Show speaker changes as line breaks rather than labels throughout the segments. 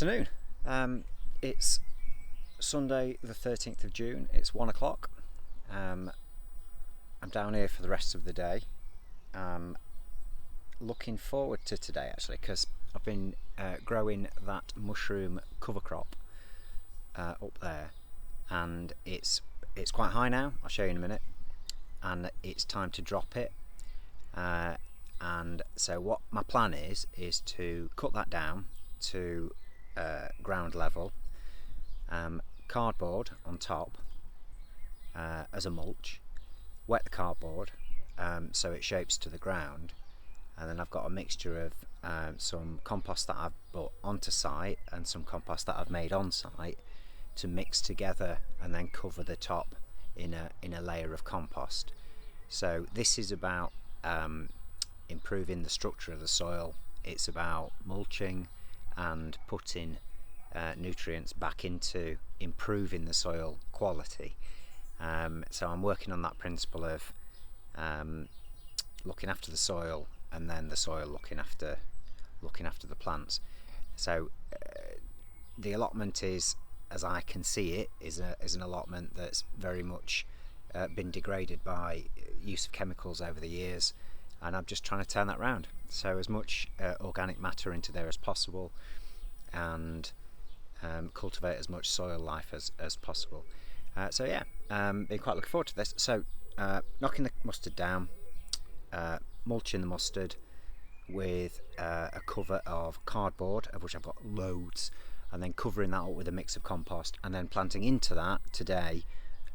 Afternoon. It's Sunday the 13th of June. It's 1 o'clock. I'm down here for the rest of the day. Looking forward to today actually, because I've been growing that mushroom cover crop up there, and it's quite high now. I'll show you in a minute, and it's time to drop it. And so what my plan is to cut that down to ground level, cardboard on top as a mulch, wet the cardboard so it shapes to the ground, and then I've got a mixture of some compost that I've brought onto site and some compost that I've made on site to mix together and then cover the top in a layer of compost. So this is about improving the structure of the soil. It's about mulching and putting nutrients back into improving the soil quality. So I'm working on that principle of looking after the soil, and then the soil looking after the plants. So the allotment is, as I can see it, is an allotment that's very much been degraded by use of chemicals over the years, and I'm just trying to turn that round. So as much organic matter into there as possible, and cultivate as much soil life as possible. So yeah, been quite looking forward to this. So knocking the mustard down, mulching the mustard with a cover of cardboard, of which I've got loads, and then covering that up with a mix of compost, and then planting into that today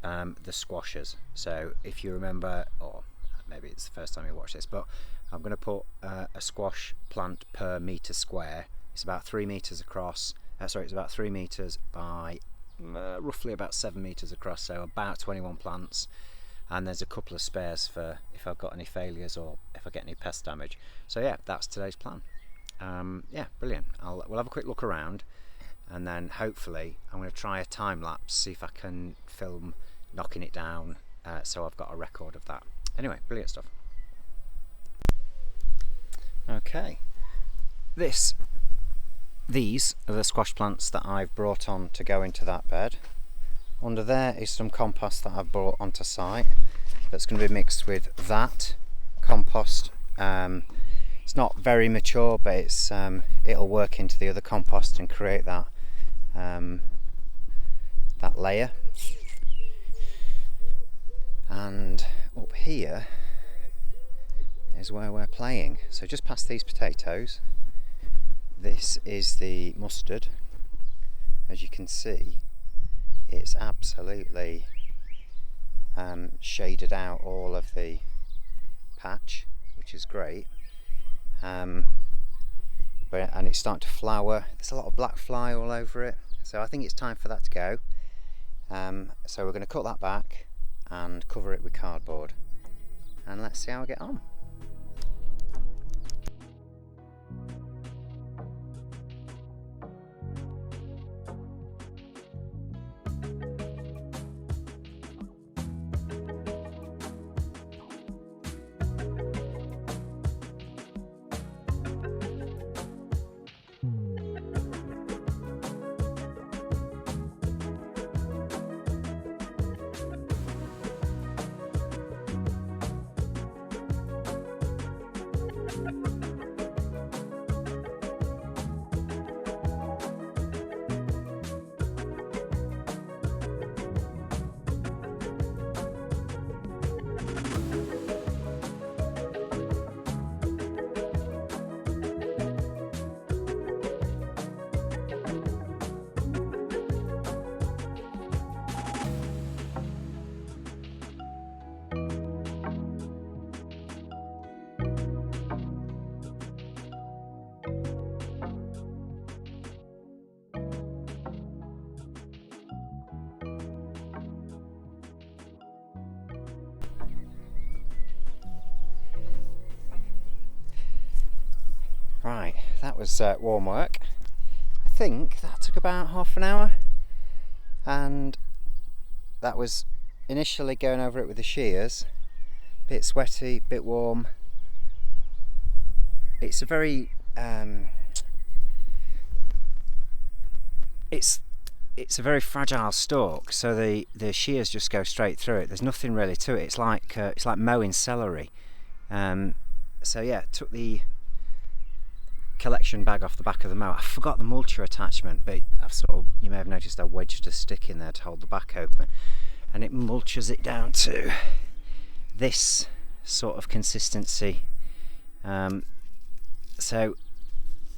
the squashes. So if you remember, or maybe it's the first time you watch this, but I'm going to put a squash plant per metre square. It's about 3 metres across, it's about 3 metres by roughly about 7 metres across, so about 21 plants, and there's a couple of spares for if I've got any failures or if I get any pest damage. So yeah, that's today's plan. Yeah, brilliant. We'll have a quick look around, and then hopefully I'm going to try a time-lapse, see if I can film knocking it down, so I've got a record of that. Anyway, brilliant stuff. Okay, these are the squash plants that I've brought on to go into that bed. Under there is some compost that I've brought onto site that's going to be mixed with that compost. It's not very mature, but it'll work into the other compost and create that layer. And up here is where we're playing. So just past these potatoes, this is the mustard. As you can see, it's absolutely shaded out all of the patch, which is great. And it's starting to flower. There's a lot of black fly all over it, so I think it's time for that to go. So we're going to cut that back and cover it with cardboard, and let's see how I get on. Right, that was warm work. I think that took about half an hour, and that was initially going over it with the shears. Bit sweaty, bit warm. It's a very it's a very fragile stalk, so the shears just go straight through it. There's nothing really to it. It's like mowing celery. So yeah, took the collection bag off the back of the mower. I forgot the mulcher attachment, but you may have noticed I wedged a stick in there to hold the back open, and it mulches it down to this sort of consistency. So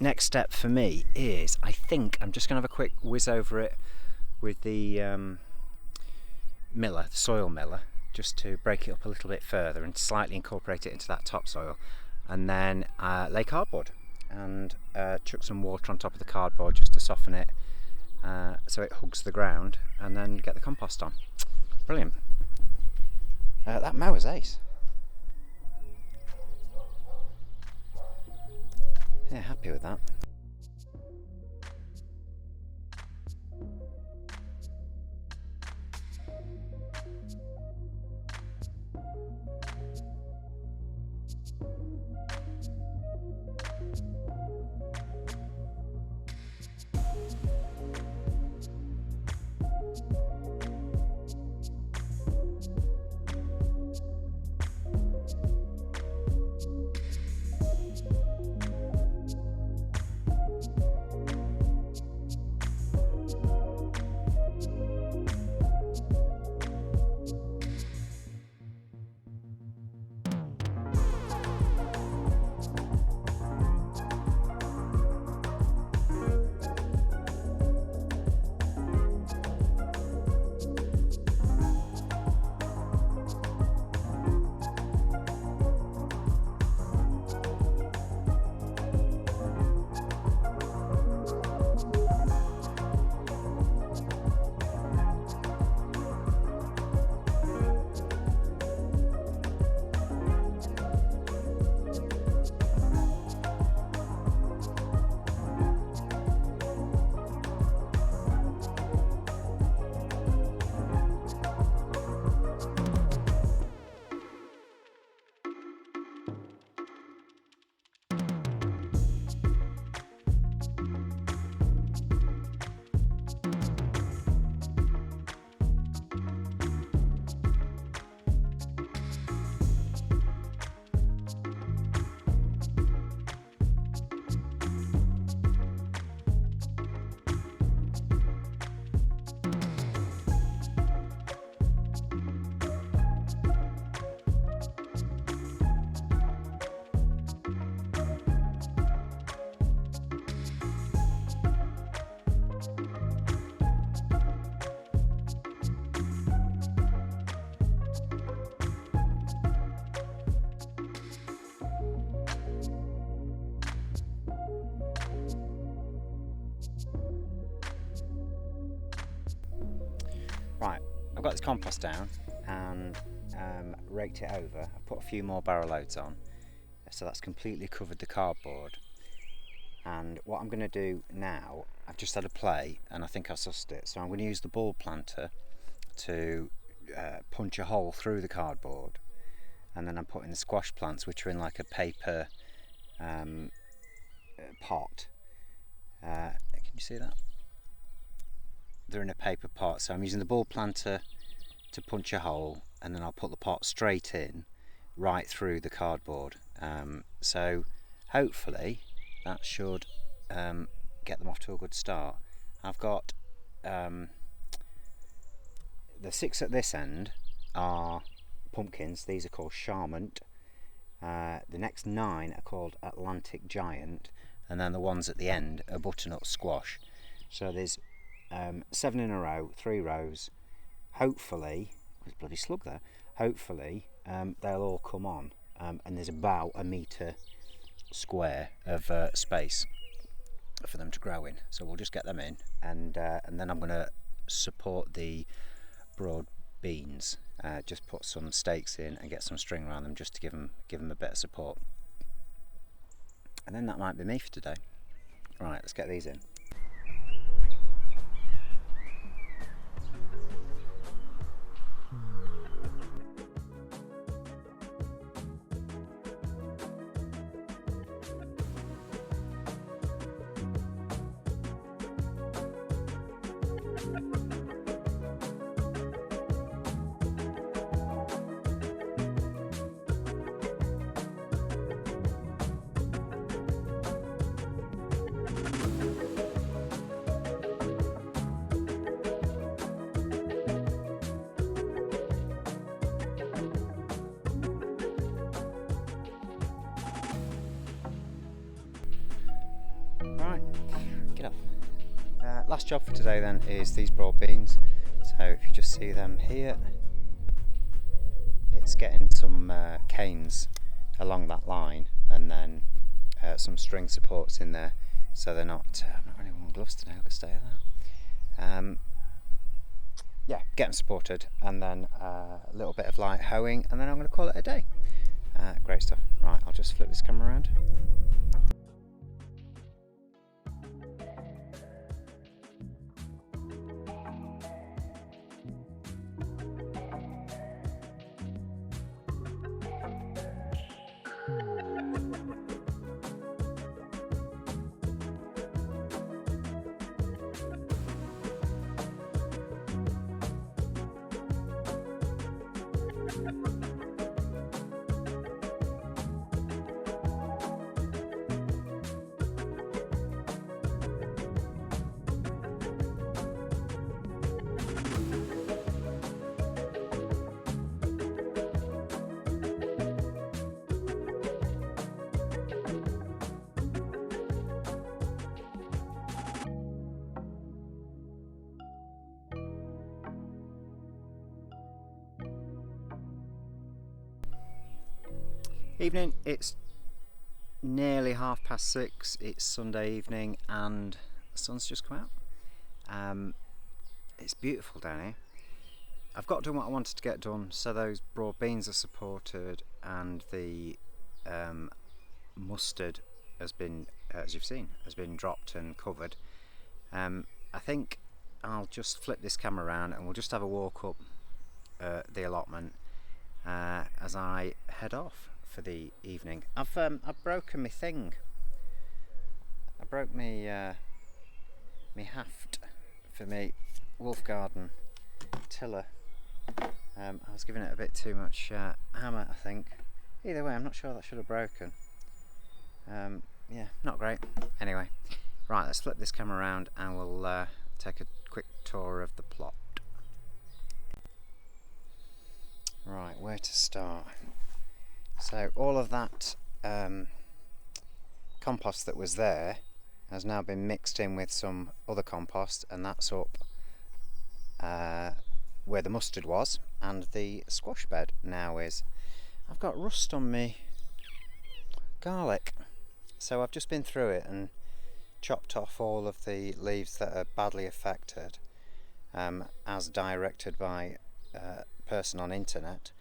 next step for me is, I think I'm just going to have a quick whiz over it with the soil miller, just to break it up a little bit further and slightly incorporate it into that topsoil, and then lay cardboard and chuck some water on top of the cardboard just to soften it so it hugs the ground, and then get the compost on. Brilliant. That mower's ace. Yeah, happy with that. Right, I've got this compost down and raked it over. I've put a few more barrow loads on, so that's completely covered the cardboard. And what I'm going to do now, I've just had a play and I think I sussed it, so I'm going to use the ball planter to punch a hole through the cardboard, and then I'm putting the squash plants, which are in like a paper pot. Can you see that? They're in a paper pot, so I'm using the ball planter to punch a hole, and then I'll put the pot straight in, right through the cardboard. So hopefully that should get them off to a good start. I've got the 6 at this end are pumpkins. These are called Charmont. The next 9 are called Atlantic Giant, and then the ones at the end are butternut squash. So there's 7 in a row, 3 rows. Hopefully, there's a bloody slug there. Hopefully they'll all come on, and there's about a metre square of space for them to grow in. So we'll just get them in, and then I'm going to support the broad beans. Just put some stakes in and get some string around them, just to give them a bit of support. And then that might be me for today. Right, let's get these in. Right, get up. Last job for today then is these broad beans. So if you just see them here, it's getting some canes along that line, and then some string supports in there, so they're not. I'm not really wearing gloves today. Look at the state of that. Yeah, get them supported, and then a little bit of light hoeing, and then I'm going to call it a day. Great stuff. Right, I'll just flip this camera around. Evening, it's nearly 6:30, it's Sunday evening and the sun's just come out. It's beautiful down here. I've got done what I wanted to get done, so those broad beans are supported and the mustard has been, as you've seen, has been dropped and covered. I think I'll just flip this camera around and we'll just have a walk up the allotment as I head off for the evening. I've broken my thing. I broke my haft for me Wolf Garten tiller. I was giving it a bit too much hammer, I think. Either way, I'm not sure that should have broken. Yeah, not great. Anyway, right, let's flip this camera around and we'll take a quick tour of the plot. Right, where to start? So all of that compost that was there has now been mixed in with some other compost, and that's up where the mustard was and the squash bed now is. I've got rust on me garlic, so I've just been through it and chopped off all of the leaves that are badly affected, as directed by a person on internet.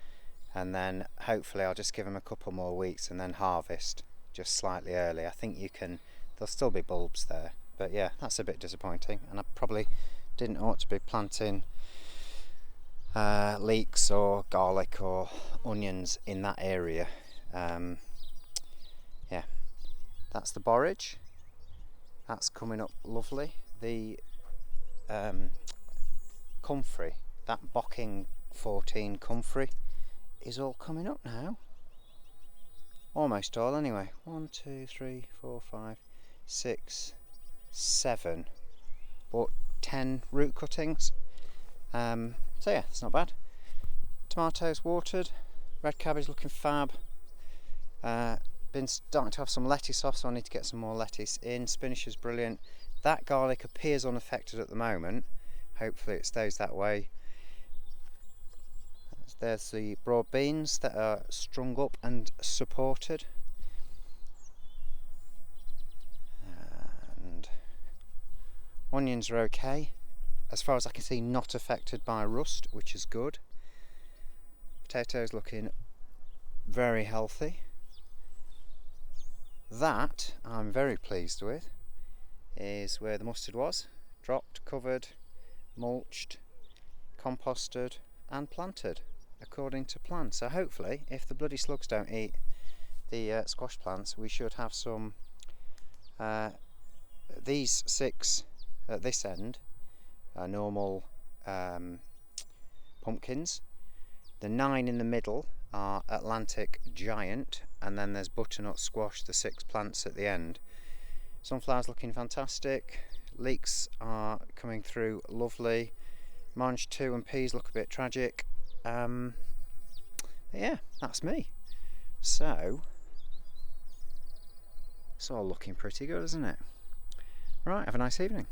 And then hopefully I'll just give them a couple more weeks and then harvest just slightly early. I think there'll still be bulbs there, but yeah, that's a bit disappointing, and I probably didn't ought to be planting leeks or garlic or onions in that area. Yeah, that's the borage. That's coming up lovely. The comfrey, that Bocking 14 comfrey, is all coming up now. Almost all anyway. 1, 2, 3, 4, 5, 6, 7. Bought 10 root cuttings. So yeah, it's not bad. Tomatoes watered. Red cabbage looking fab. Been starting to have some lettuce off, so I need to get some more lettuce in. Spinach is brilliant. That garlic appears unaffected at the moment. Hopefully it stays that way. There's the broad beans that are strung up and supported, and onions are okay, as far as I can see, not affected by rust, which is good. Potatoes looking very healthy. That I'm very pleased with is where the mustard was, dropped, covered, mulched, composted and planted according to plan. So hopefully, if the bloody slugs don't eat the squash plants, we should have some these 6 at this end normal pumpkins. The 9 in the middle are Atlantic Giant, and then there's butternut squash, the 6 plants at the end. Sunflowers looking fantastic, leeks are coming through lovely, Mange 2 and peas look a bit tragic. Yeah, that's me. So it's all looking pretty good, isn't it? Right, have a nice evening.